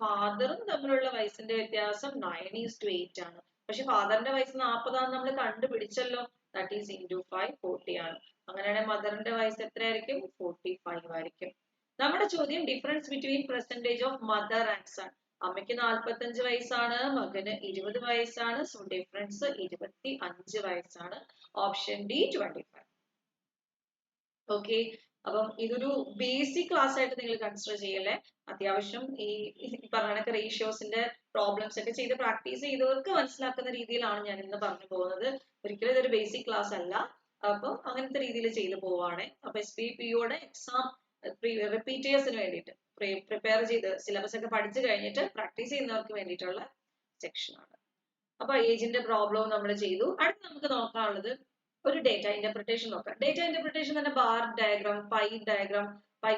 ഫാദറും തമ്മിലുള്ള വയസ്സിന്റെ വ്യത്യാസം 9:8 ആണ്. പക്ഷെ ഫാദറിന്റെ വയസ്സ് 40 ആണെന്ന് നമ്മൾ കണ്ടുപിടിച്ചല്ലോ. ദാറ്റ് ഈസ് ഇൻറ്റു 5 40 ആണ്. അങ്ങനെയാണെങ്കിൽ മദറിന്റെ വയസ്സ് എത്രയായിരിക്കും? 45 ആയിരിക്കും. നമ്മുടെ ചോദ്യം difference between percentage of mother and son. അമ്മയ്ക്ക് 45 വയസ്സാണ്, മകന് 20 വയസ്സാണ്. സോ ഡിഫറൻസ് 25 വയസ്സാണ്. Option D 25. ഓക്കെ, അപ്പം ഇതൊരു ബേസിക് ക്ലാസ് ആയിട്ട് നിങ്ങൾ കൺസിഡർ ചെയ്യല്ലേ. അത്യാവശ്യം ഈ പറഞ്ഞ റേഷ്യോസിന്റെ പ്രോബ്ലംസ് ഒക്കെ ചെയ്ത് പ്രാക്ടീസ് ചെയ്തവർക്ക് മനസ്സിലാക്കുന്ന രീതിയിലാണ് ഞാൻ ഇന്ന് പറഞ്ഞു പോകുന്നത്. ഒരിക്കലും ഇതൊരു ബേസിക് ക്ലാസ് അല്ല. അപ്പൊ അങ്ങനത്തെ രീതിയിൽ ചെയ്തു പോവാണ്. അപ്പൊ SBPയുടെ എക്സാം റിപ്പീറ്റേഴ്സിന് വേണ്ടിയിട്ട് പ്രിപ്പയർ ചെയ്ത് സിലബസ് ഒക്കെ പഠിച്ചു കഴിഞ്ഞിട്ട് പ്രാക്ടീസ് ചെയ്യുന്നവർക്ക് വേണ്ടിയിട്ടുള്ള സെക്ഷൻ ആണ്. അപ്പൊ ഏജിന്റെ പ്രോബ്ലവും നമ്മൾ ചെയ്തു. അടുത്ത് നമുക്ക് നോക്കാനുള്ളത് ഒരു ഡേറ്റ ഇന്റർപ്രിട്ടേഷൻ നോക്കാം. ഡേറ്റ ഇന്റർപ്രിട്ടേഷൻ തന്നെ bar diagram, pi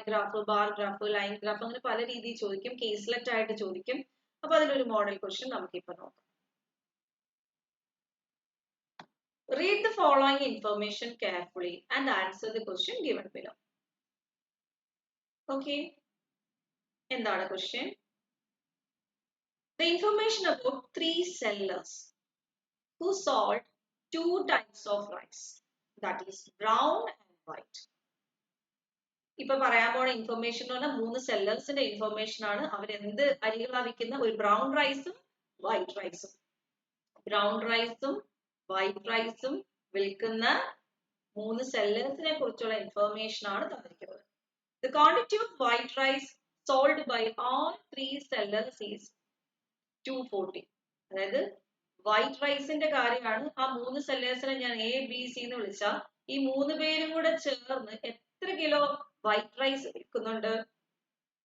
graph, bar graph, line graph, അങ്ങനെ പല രീതിയിൽ ചോദിക്കും. കേസ്ലെറ്റ് ആയിട്ട് ചോദിക്കും. അപ്പൊ അതിലൊരു മോഡൽ ക്വസ്റ്റ്യൻ നമുക്കിപ്പോ നോക്കാം. Read the following information carefully and answer the question given below. Okay, എന്താണ് question? The information about 3 sellers who sold 2 types of rice, that is brown and white. ഇപ്പൊ പറയാൻ പോണ ഇൻഫർമേഷൻ എന്ന് പറഞ്ഞാൽ 3 സെല്ലേഴ്സിന്റെ ഇൻഫർമേഷൻ ആണ്. അവർ എന്ത് അരികളാ വിൽക്കുന്ന? ഒരു ബ്രൗൺ റൈസും വൈറ്റ് റൈസും. ബ്രൗൺ റൈസും വൈറ്റ് റൈസും വിൽക്കുന്ന 3 സെല്ലേഴ്സിനെ കുറിച്ചുള്ള ഇൻഫർമേഷൻ ആണ് തന്നിരിക്കുന്നത്. The quantity of white rice sold by all 3 sellers is 240. അതായത് വൈറ്റ് റൈസിന്റെ കാര്യമാണ്. ആ 3 സെല്ലേഴ്സിനെ ഞാൻ ABC എന്ന് വിളിച്ചാൽ ഈ 3 പേരും കൂടെ ചേർന്ന് എത്ര കിലോ വൈറ്റ് റൈസ് വിൽക്കുന്നുണ്ട്?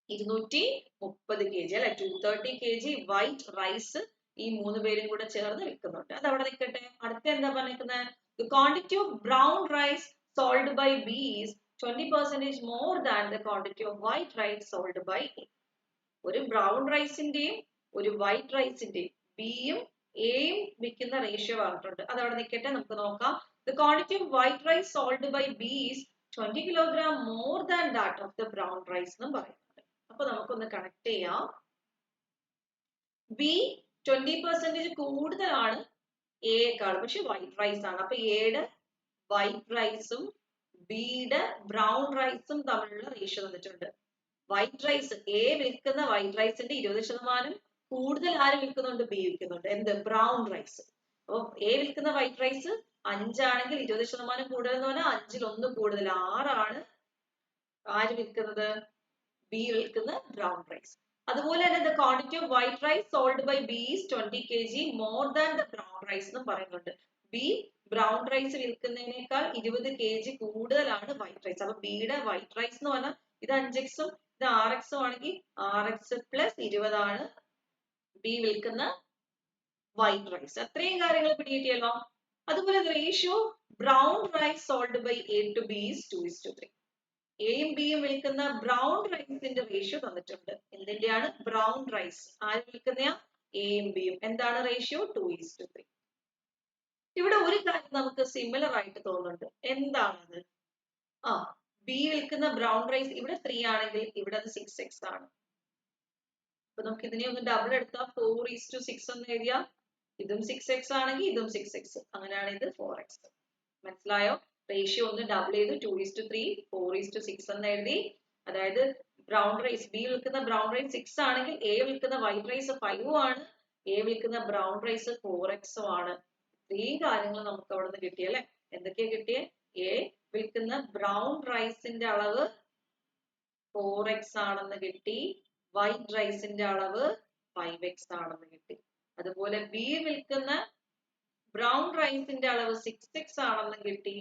230 kg അല്ലെ. 230 kg വൈറ്റ് റൈസ് ഈ 3 പേരും കൂടെ ചേർന്ന് വിൽക്കുന്നുണ്ട്. അത് അവിടെ നിൽക്കട്ടെ. അടുത്ത എന്താ പറഞ്ഞിരിക്കുന്നത്? The quantity of brown rice sold by B is 20% more than the quantity of white rice sold by A. ഒരു ബ്രൗൺ റൈസിന്റെയും ഒരു വൈറ്റ് റൈസിന്റെയും ബിയും എയും വിൽക്കുന്ന റേഷ്യോ പറഞ്ഞിട്ടുണ്ട്. അത് അവിടെ നിൽക്കട്ടെ, നമുക്ക് നോക്കാം. The quantity of white rice sold by B is 20 kg more than that of the brown rice എന്നും പറയുന്നുണ്ട്. അപ്പൊ നമുക്കൊന്ന് കണക്ട് ചെയ്യാം. ബി 20% കൂടുതലാണ് എയേക്കാൾ, പക്ഷെ വൈറ്റ് റൈസ് ആണ്. അപ്പൊ എയുടെ വൈറ്റ് റൈസും ബിയുടെ ബ്രൗൺ റൈസും തമ്മിലുള്ള റേഷ്യോ തന്നിട്ടുണ്ട്. വൈറ്റ് റൈസ് എ വിൽക്കുന്ന വൈറ്റ് റൈസിന്റെ 20% കൂടുതൽ ആര് വിൽക്കുന്നുണ്ട്? ബി വിൽക്കുന്നുണ്ട്. എന്ത്? Brown rice. അപ്പൊ എ വിൽക്കുന്ന വൈറ്റ് റൈസ് 5 ആണെങ്കിൽ 20% കൂടുതൽ എന്ന് പറഞ്ഞാൽ 5ൽ 1 കൂടുതൽ 6 ആണ് ആര് വിൽക്കുന്നത്? ബി വിൽക്കുന്ന ബ്രൗൺ റൈസ്. അതുപോലെ തന്നെ the quantity of white rice sold by B is 20 kg more than the brown rice എന്ന് പറയുന്നുണ്ട്. ബി ബ്രൗൺ റൈസ് വിൽക്കുന്നതിനേക്കാൾ 20 kg കൂടുതലാണ് വൈറ്റ് റൈസ്. അപ്പൊ ബിയുടെ വൈറ്റ് റൈസ് എന്ന് പറഞ്ഞാൽ ഇത് 5x ഇത് 6x ആണെങ്കിൽ 6x പ്ലസ് 20 ആണ് ബി വിൽക്കുന്ന വൈറ്റ് റൈസ്. അത്രയും കാര്യങ്ങൾ പിടികിട്ടിയല്ലോ. അതുപോലെ ratio brown rice sold by A to B is 2:3. എയും ബിയും വിൽക്കുന്ന ബ്രൗൺ റൈസിന്റെ റേഷ്യോ തന്നിട്ടുണ്ട്. എന്തിന്റെയാണ്? Brown rice. ആര് വിൽക്കുന്ന? എയും ബിയും. എന്താണ് റേഷ്യോ? 2:3. ഇവിടെ ഒരു കാര്യം നമുക്ക് സിമിലർ ആയിട്ട് തോന്നുന്നുണ്ട്. എന്താണത്? ബി വിൽക്കുന്ന ബ്രൗൺ റൈസ് ഇവിടെ 3 ആണെങ്കിൽ ഇവിടെ അത് 6x ആണ്. അപ്പൊ നമുക്ക് ഇതിനെ ഒന്ന് ഡബിൾ എടുത്താൽ 4:6 എന്ന് എഴുതിയാ ഇതും 6x ആണെങ്കിൽ ഇതും 6x, അങ്ങനെയാണ് ഇത് 4x. മനസ്സിലായോ? റേഷ്യോ ഒന്ന് ഡബിൾ ചെയ്ത് 2:3 4:6 എന്ന് എഴുതി. അതായത് ബ്രൗൺ റൈസ് ബി വിൽക്കുന്ന ബ്രൗൺ റൈസ് 6 ആണെങ്കിൽ എ വിൽക്കുന്ന വൈറ്റ് റൈസ് 5 ആണ്, എ വിൽക്കുന്ന ബ്രൗൺ റൈസ് 4x ആണ്. ഇത്രയും കാര്യങ്ങൾ നമുക്ക് അവിടെ നിന്ന് കിട്ടിയല്ലേ? എന്തൊക്കെയാ കിട്ടിയേ? എ വിൽക്കുന്ന ബ്രൗൺ റൈസിന്റെ അളവ് 4x ആണെന്ന് കിട്ടി, വൈറ്റ് റൈസിന്റെ അളവ് 5x ആണെന്ന് കിട്ടി. അതുപോലെ ബി വിൽക്കുന്ന ബ്രൗൺ റൈസിന്റെ അളവ് 6x ആണെന്നും കിട്ടി,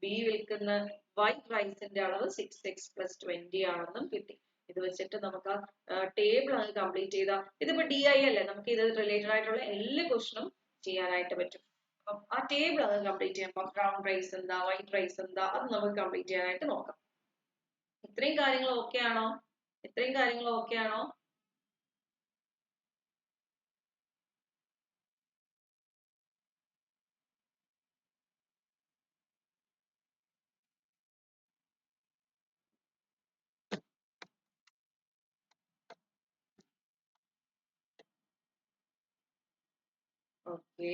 ബി വിൽക്കുന്ന വൈറ്റ് റൈസിന്റെ അളവ് 6x plus 20 ആണെന്നും കിട്ടി. ഇത് വെച്ചിട്ട് നമുക്ക് ആ ടേബിൾ അങ്ങ് കംപ്ലീറ്റ് ചെയ്താൽ ഇതിപ്പോ ഡി ഐ അല്ലേ, നമുക്ക് ഇത് റിലേറ്റഡ് ആയിട്ടുള്ള എല്ലാ ക്വസ്റ്റനും ചെയ്യാനായിട്ട് പറ്റും. അപ്പം ആ ടേബിൾ അങ്ങ് കംപ്ലീറ്റ് ചെയ്യുമ്പോൾ ബ്രൗൺ റൈസ് എന്താ, വൈറ്റ് റൈസ് എന്താ, അത് നമുക്ക് കംപ്ലീറ്റ് ചെയ്യാനായിട്ട് നോക്കാം. ഇത്രയും കാര്യങ്ങൾ ഓക്കെ ആണോ? ഇത്രയും കാര്യങ്ങൾ ഓക്കെ ആണോ? ഓക്കെ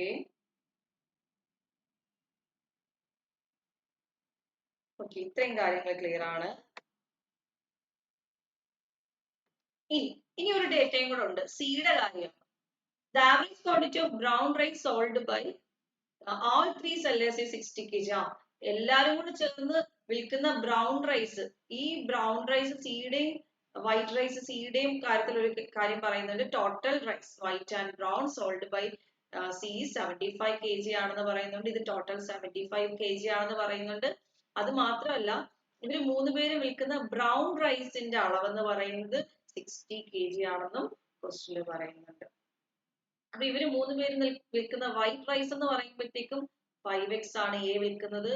ഓക്കെ, ഇത്രയും കാര്യങ്ങൾ ക്ലിയർ ആണ്. ഇനി ഒരു ഡേറ്റയും കൂടെ ഉണ്ട്, സിയുടെ കാര്യം. The average quantity of brown rice sold by all three sellers is 60 kg. എല്ലാരും കൂടെ ചേർന്ന് വിൽക്കുന്ന ബ്രൗൺ റൈസ്, ഈ ബ്രൗൺ റൈസ് സിയുടെയും വൈറ്റ് റൈസ് സിയുടെയും കാര്യത്തിൽ ഒരു കാര്യം പറയുന്നുണ്ട്. Total rice white and brown sold by C 75 kg ആണെന്ന് പറയുന്നുണ്ട്. ഇത് ടോട്ടൽ 75 kg ആണെന്ന് പറയുന്നുണ്ട്. അത് മാത്രമല്ല ഇവര് 3 പേരും വിൽക്കുന്ന ബ്രൗൺ റൈസിന്റെ അളവെന്ന് പറയുന്നത് 60 kg ആണെന്നും ക്വസ്റ്റ്യനിൽ പറയുന്നുണ്ട്. അപ്പൊ ഇവര് 3 പേരും വിൽക്കുന്ന വൈറ്റ് റൈസ് എന്ന് പറയുമ്പോഴത്തേക്കും 5x ആണ് എ വിൽക്കുന്നത്,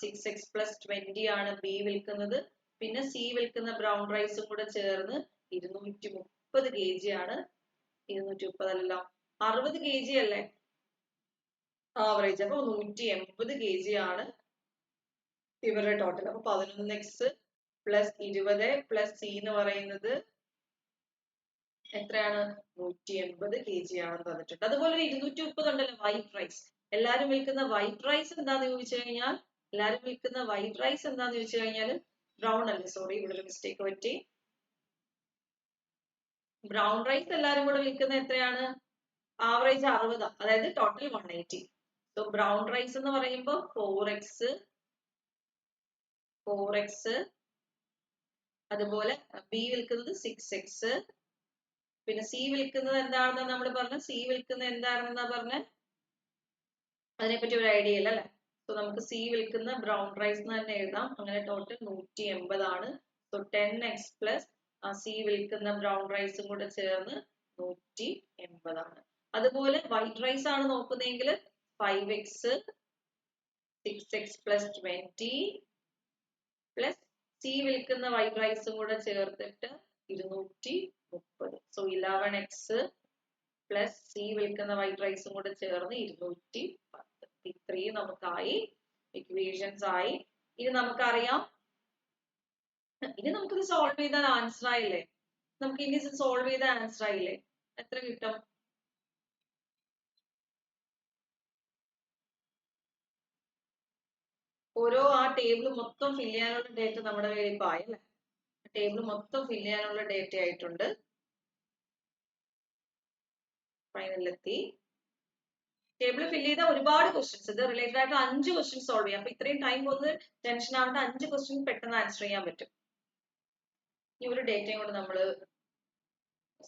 6x plus 20 ആണ് ബി വിൽക്കുന്നത്, പിന്നെ സി വിൽക്കുന്ന ബ്രൗൺ റൈസും കൂടെ ചേർന്ന് 230 kg ആണ്. 230 അല്ല 60 kg അല്ലേ ആവറേജ്, അപ്പൊ 180 kg ആണ് ഇവരുടെ ടോട്ടൽ. അപ്പൊ 11x plus 20 plus സി എന്ന് പറയുന്നത് എത്രയാണ്? 180 kg ആണെന്ന് തന്നിട്ടുണ്ട്. അതുപോലെ 230 ഉണ്ടല്ലോ വൈറ്റ് റൈസ്. എല്ലാരും വിൽക്കുന്ന വൈറ്റ് റൈസ് എന്താന്ന് ചോദിച്ചു കഴിഞ്ഞാൽ ബ്രൗൺ അല്ലേ, സോറി ഇവിടെ ഒരു മിസ്റ്റേക്ക് പറ്റി. ബ്രൗൺ റൈസ് എല്ലാരും കൂടെ വിൽക്കുന്ന എത്രയാണ്? ആവറേജ് 60, അതായത് ടോട്ടൽ 180. സോ ബ്രൗൺ റൈസ് എന്ന് പറയുമ്പോൾ 4x, അതുപോലെ ബി വിൽക്കുന്നത് 6x, പിന്നെ സി വിൽക്കുന്നത് എന്താണെന്ന് നമ്മൾ പറഞ്ഞു. സി വിൽക്കുന്നത് എന്താണെന്നാ പറഞ്ഞ അതിനെപ്പറ്റി ഒരു ഐഡിയ ഇല്ല അല്ലെ. സോ നമുക്ക് സി വിൽക്കുന്ന ബ്രൗൺ റൈസ് എന്ന് തന്നെ എഴുതാം. അങ്ങനെ ടോട്ടൽ 180 ആണ്. സോ 10x പ്ലസ് സി വിൽക്കുന്ന ബ്രൗൺ റൈസും കൂടെ ചേർന്ന് 180 ആണ്. അതുപോലെ വൈറ്റ് റൈസ് ആണ് നോക്കുന്നതെങ്കിൽ 5x 6x plus 20 plus C വിൽക്കുന്ന വൈറ്റ് റൈസും കൂടെ ചേർത്തിട്ട് 230. സോ 11x പ്ലസ് സി വിൽക്കുന്ന വൈറ്റ് റൈസും കൂടെ ചേർന്ന് 210. ഇത്രയും നമുക്കായി, ഇക്വേഷൻസ് ആയി. ഇനി നമുക്കറിയാം, ഇനി നമുക്കിത് സോൾവ് ചെയ്താൽ ആൻസർ ആയില്ലേ? നമുക്ക് ഇനി സോൾവ് ചെയ്ത ആൻസർ ആയില്ലേ? എത്ര കിട്ടും? ഓരോ ആ ടേബിൾ മൊത്തം ഫിൽ ചെയ്യാനുള്ള ഡേറ്റ നമ്മുടെ കയ്യിൽ ഇപ്പൊ ആയല്ലേ? ടേബിൾ മൊത്തം ഫില്ല് ചെയ്യാനുള്ള ഡേറ്റ ആയിട്ടുണ്ട്. ഫൈനലിലെത്തി. ടേബിൾ ഫില്ല് ചെയ്ത ഒരുപാട് ക്വസ്റ്റ്യൻസ്, ഇത് റിലേറ്റഡ് ആയിട്ട് 5 ക്വസ്റ്റ്യൻസ് സോൾവ് ചെയ്യാം. അപ്പൊ ഇത്രയും ടൈം പോകുന്നത് ടെൻഷൻ ആവേണ്ട, 5 ക്വസ്റ്റ്യൻ പെട്ടെന്ന് ആൻസർ ചെയ്യാൻ പറ്റും. ഈ ഒരു ഡേറ്റയും കൊണ്ട് നമ്മൾ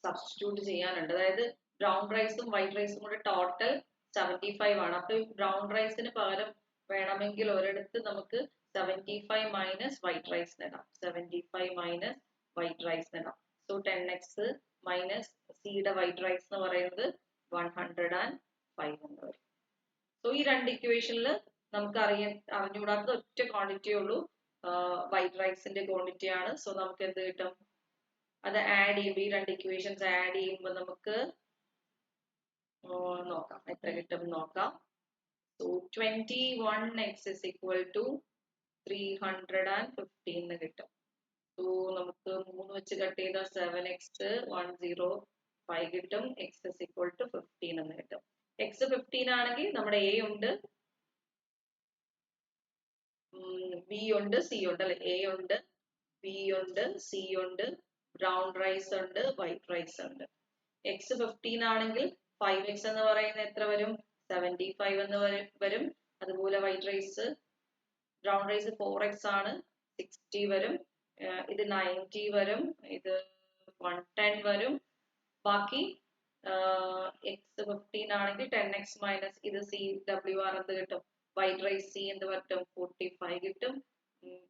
സബ്സ്റ്റിറ്റ്യൂട്ട് ചെയ്യാനുണ്ട്. അതായത് ബ്രൗൺ റൈസും വൈറ്റ് റൈസും കൂടെ ടോട്ടൽ 75 ആണ്. അപ്പൊ ബ്രൗൺ റൈസിന് പകരം വേണമെങ്കിൽ ഒരിടത്ത് നമുക്ക് 75 മൈനസ് വൈറ്റ് റൈസ് ഇടാം. 75 മൈനസ് വൈറ്റ് റൈസ് ഇടാം. സോ 10x മൈനസ് സിയുടെ വൈറ്റ് റൈസ് എന്ന് പറയുന്നത് 105 എന്ന് വരും. സോ ഈ രണ്ട് ഇക്വേഷനിൽ നമുക്ക് അറിഞ്ഞുകൂടാത്തത് ഒറ്റ ക്വാണ്ടിറ്റിയേ ഉള്ളൂ, വൈറ്റ് റൈസിന്റെ ക്വാണ്ടിറ്റി ആണ്. സോ നമുക്ക് എന്ത് കിട്ടും? അത് ആഡ് ചെയ്യുമ്പോൾ ഈ രണ്ട് ഇക്വേഷൻസ് ആഡ് ചെയ്യുമ്പോൾ നമുക്ക് നോക്കാം എത്ര കിട്ടും നോക്കാം. So 21x is equal to 315 എന്ന് കിട്ടും. സോ നമുക്ക് 3 വെച്ച് കട്ട് ചെയ്ത 7x 105 കിട്ടും. x is equal to 15 എന്ന് കിട്ടും. x 15 ആണെങ്കിൽ നമ്മുടെ a ഉണ്ട്, b ഉണ്ട്, c ഉണ്ട് അല്ലെ. a ഉണ്ട്, b ഉണ്ട്, c ഉണ്ട്, ബ്രൗൺ റൈസ് ഉണ്ട്, വൈറ്റ് റൈസ് ഉണ്ട്. x 15 ആണെങ്കിൽ 5x എന്ന് പറയുന്നത് എത്ര വരും? 75 എന്ന് വരും. അതുപോലെ white rice brown rice 4x ആണ്, 60 വരും. ഇത് 90 വരും, ഇത് 110 വരും. ബാക്കി x 15 ആണെങ്കിൽ 10x മൈനസ് ഇത് CWR എന്ത് കിട്ടും? വൈറ്റ് റൈസ് c എന്ത് പറ്റും? 45 കിട്ടും.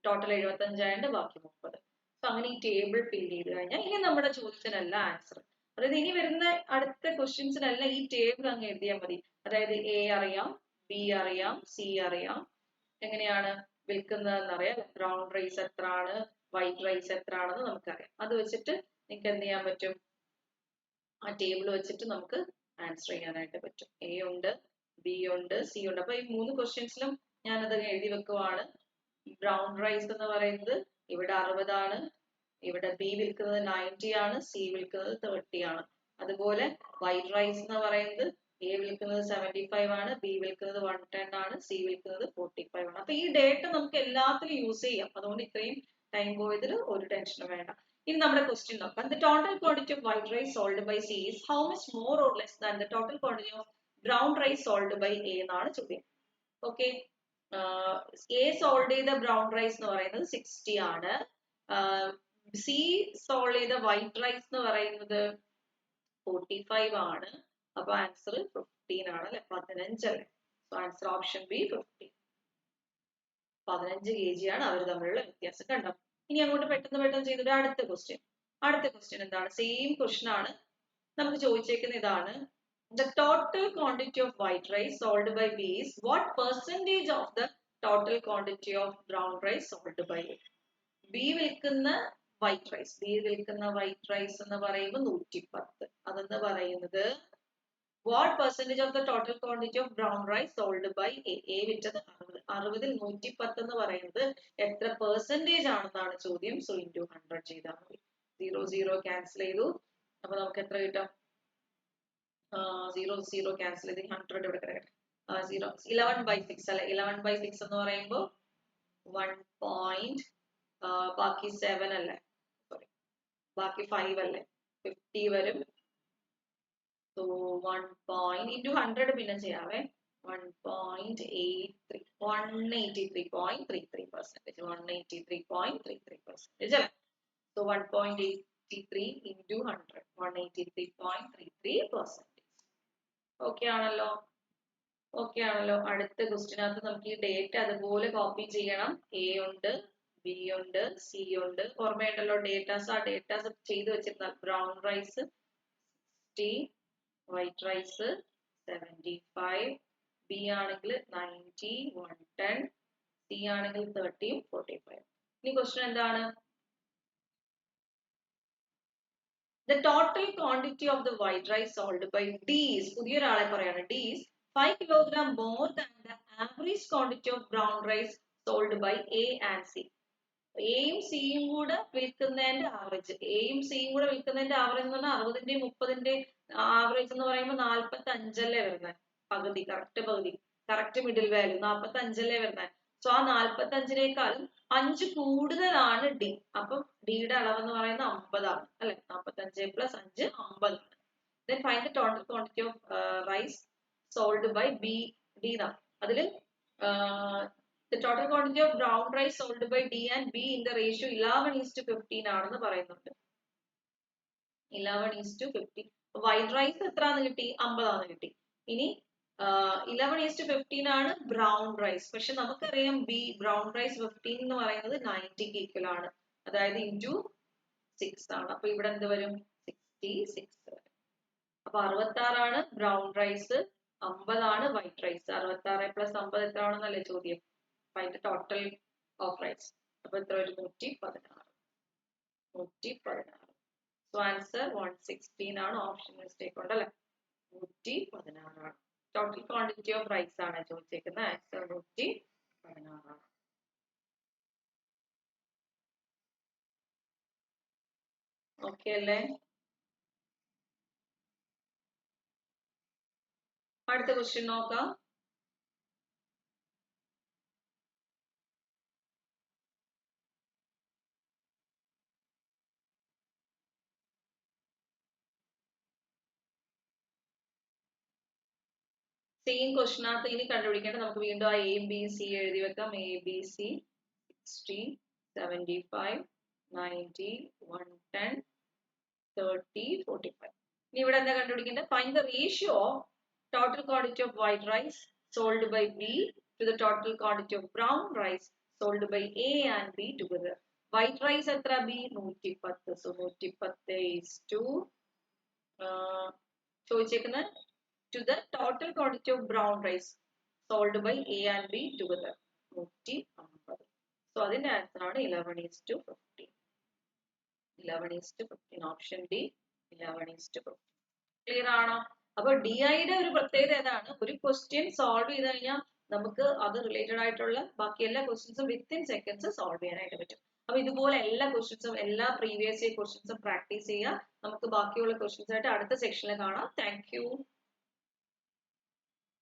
ടോട്ടൽ 75 ആയതുകൊണ്ട് ബാക്കി 30. സോ അങ്ങനെ ഈ ടേബിൾ ഫിൽ ചെയ്ത് കഴിഞ്ഞാൽ ഇനി നമ്മുടെ ചോദ്യത്തിനല്ല ആൻസർ. അതായത് ഇനി വരുന്ന അടുത്ത ക്വസ്റ്റ്യൻസിനല്ല ഈ ടേബിൾ അങ്ങ് എഴുതിയാൽ മതി. അതായത് a അറിയാം, b അറിയാം, c അറിയാം. എങ്ങനെയാണ് വിൽക്കുന്നതെന്ന് അറിയാം. ബ്രൗൺ റൈസ് എത്ര ആണ്, വൈറ്റ് റൈസ് എത്ര ആണെന്ന് നമുക്കറിയാം. അത് വെച്ചിട്ട് നിങ്ങൾക്ക് എന്ത് ചെയ്യാൻ പറ്റും? ആ ടേബിൾ വെച്ചിട്ട് നമുക്ക് ആൻസർ ചെയ്യാനായിട്ട് പറ്റും. a ഉണ്ട്, b ഉണ്ട്, c ഉണ്ട്. അപ്പൊ ഈ 3 ക്വസ്റ്റ്യൻസിലും ഞാനത് എഴുതി വെക്കുവാണ്. ബ്രൗൺ റൈസ് എന്ന് പറയുന്നത് ഇവിടെ 60 ആണ്, ഇവിടെ b വിൽക്കുന്നത് 90 ആണ്, c വിൽക്കുന്നത് 30 ആണ്. അതുപോലെ വൈറ്റ് റൈസ് എന്ന് പറയുന്നത് a വിൽക്കുന്നത് 75 ആണ്, b വിൽക്കുന്നത് 110 ആണ്, c വിൽക്കുന്നത് 45 ആണ്. അപ്പൊ ഈ ഡേറ്റ നമുക്ക് എല്ലാത്തിലും യൂസ് ചെയ്യാം. അതുകൊണ്ട് ഇത്രയും ടൈം പോയതിൽ ഒരു ടെൻഷനും വേണ്ട. ഇനി നമ്മുടെ ക്വസ്റ്റ്യൻ നോക്കാം. The total quantity of white rice sold by C is how much more or less than the total quantity of brown rice sold by A എന്നാണ് ചോദ്യം. ഓക്കെ, A സോൾഡ് ചെയ്ത ബ്രൗൺ റൈസ് എന്ന് പറയുന്നത് 60 ആണ്. C sold ചെയ്ത white rice എന്ന് പറയുന്നത് 45 ആണ്. അപ്പൊ ആൻസർ 15 ആണ് അല്ലെ, 15 അല്ലെ. So answer option B 15. 15 kg ആണ് അവർ തമ്മിലുള്ള വ്യത്യാസം. കണ്ടോ? ഇനി അങ്ങോട്ട് പെട്ടെന്ന് ചെയ്തിട്ട് അടുത്ത ക്വസ്റ്റ്യൻ എന്താണ്? സെയിം ക്വസ്റ്റ്യൻ ആണ്. നമുക്ക് ചോദിച്ചേക്കുന്ന ഇതാണ്. The total quantity of white rice sold by B is what percentage of the total quantity of brown rice sold by A? B വിൽക്കുന്ന വൈറ്റ് റൈസ് എന്ന് പറയുമ്പോൾ 110. അതെന്ന് പറയുന്നത് what percentage of the total quantity of brown rice sold by A? A വിറ്റത് 60. 60ൽ 110 എന്ന് പറയുന്നത് എത്ര percentage ആണെന്നാണ് ചോദ്യം. സോ ഇൻറ്റു 100 ചെയ്താൽ മതി. 0 ക്യാൻസൽ ചെയ്തു. അപ്പൊ നമുക്ക് എത്ര കിട്ടും? 0 ക്യാൻസൽ ചെയ്ത് 100 ഇവിടെ കിടക്കട്ടെ. 11/6 അല്ലെ. 11/6 എന്ന് പറയുമ്പോൾ 1. ബാക്കി 7 അല്ലേ, സോറി ബാക്കി 5 അല്ലേ, 50 വരും. സോ 1 into 100 പിന്നെ ചെയ്യാവേ. 1.83 183.33%. 183.33% അല്ലേ. So 1.83 into 100 183.33%. ഓക്കെ ആണല്ലോ. അടുത്ത ക്വസ്റ്റിനകത്ത് നമുക്ക് ഈ ഡേറ്റ അതുപോലെ കോപ്പി ചെയ്യണം. A ഉണ്ട്, B ഉണ്ട്, C ഉണ്ട്. ഓർമ്മയുണ്ടല്ലോ ഡേറ്റാസ്. ആ ഡേറ്റാസ് ചെയ്ത് വെച്ചിരുന്നാൽ brown rice 60, white rice 75, B ആണെങ്കിൽ 90, 110, C ആണെങ്കിൽ 30, 45. ഇനി ക്വസ്റ്റ്യൻ എന്താണ്? The total quantity of the white rice sold by D is, പുതിയൊരാളെ പറയാണ്, D is 5 kg more than the average quantity of brown rice sold by A and C. എയും സിയും കൂടെ വിൽക്കുന്നതിന്റെ average, എന്ന് പറഞ്ഞാൽ 60ന്റെയും 30ന്റെയും ആവറേജ് എന്ന് പറയുമ്പോൾ 45 അല്ലേ വരുന്നത്. പകുതി, കറക്റ്റ് മിഡിൽ വാല്യൂ 45 അല്ലേ വരുന്നത്. സോ ആ 45-നേക്കാളും 5 കൂടുതലാണ് ഡി. അപ്പം ഡിയുടെ അളവ് എന്ന് പറയുന്നത് 50 ആണ് അല്ലെ. 45 + 5 50 ആണ്. Then find the total quantity of rice sold by B D എന്നാണ്. അതിൽ the total quantity of brown rice sold by D and B in the ratio 11:15 ആണെന്ന് പറയുന്നുണ്ട്. 11:15. വൈറ്റ് റൈസ് എത്രയാന്ന് കിട്ടി? 50 ആണെന്ന് കിട്ടി. ഇനി 11:15 ആണ് ബ്രൗൺ റൈസ്. പക്ഷെ നമുക്കറിയാം ബ്രൗൺ റൈസ് 15 എന്ന് പറയുന്നത് 90 ഈക്വൽ ആണ്. അതായത് ഇൻറ്റു 6 ആണ്. അപ്പൊ ഇവിടെ എന്ത് വരും? 66 വരും. അപ്പൊ 66 ആണ് ബ്രൗൺ റൈസ്, 50 ആണ് വൈറ്റ് റൈസ്. 66 + 50 എത്ര ആണെന്നല്ലേ ചോദ്യം. അതിന്റെ ടോട്ടൽ ഓഫ് റൈസ്. അപ്പൊ എത്ര വരും? 116. 116. സോ ആൻസർ 116 ആണ്. ഓപ്ഷൻ മിസ്റ്റേക്ക് ഉണ്ടല്ലേ. 116 ആണ്. ടോട്ടൽ ക്വാണ്ടിറ്റി ഓഫ് റൈസ് ആണ് ചോദിച്ചേക്കുന്നത്. ആൻസർ 116 ആണ്. ഓക്കെ അല്ലേ? അടുത്ത ക്വസ്റ്റ്യൻ നോക്കാം. സെയിം ക്വസ്റ്റിനകത്ത് ഇനി കണ്ടുപിടിക്കേണ്ട നമുക്ക് വീണ്ടും ആ എയും ബിയും സി എഴുതി വെക്കാം. A B C 60, 75, 90, 110, 30, 45. ഇനി ഇവിടെ എന്താ കണ്ടുപിടിക്കേണ്ടത്? Find the ratio of total quantity of white rice sold by B to the total quantity of brown rice sold by A and B together. White rice എത്ര? B 110. So 110 is to ചോദിച്ചേക്കുന്നത് to the total quantity of brown rice sold by A and B together 150. So അതിന്റെ answer ആണ് 11:15. 11:15. Option D 11:15. Clear ആണോ? അപ്പൊ ഡിഐയുടെ ഒരു പ്രത്യേകത ഏതാണ്? ഒരു ക്വസ്റ്റ്യൻ സോൾവ് ചെയ്ത് കഴിഞ്ഞാൽ നമുക്ക് അത് റിലേറ്റഡ് ആയിട്ടുള്ള ബാക്കി എല്ലാ ക്വസ്റ്റ്യൻസും വിത്തിൻ സെക്കൻഡ്സ് സോൾവ് ചെയ്യാനായിട്ട് പറ്റും. അപ്പൊ ഇതുപോലെ എല്ലാ ക്വസ്റ്റ്യൻസും എല്ലാ പ്രീവിയസ് ഇയർ ക്വസ്റ്റ്യൻസും പ്രാക്ടീസ് ചെയ്യുക. നമുക്ക് ബാക്കിയുള്ള ക്വസ്റ്റ്യൻസ് ആയിട്ട് അടുത്ത സെക്ഷനിൽ കാണാം. Thank you.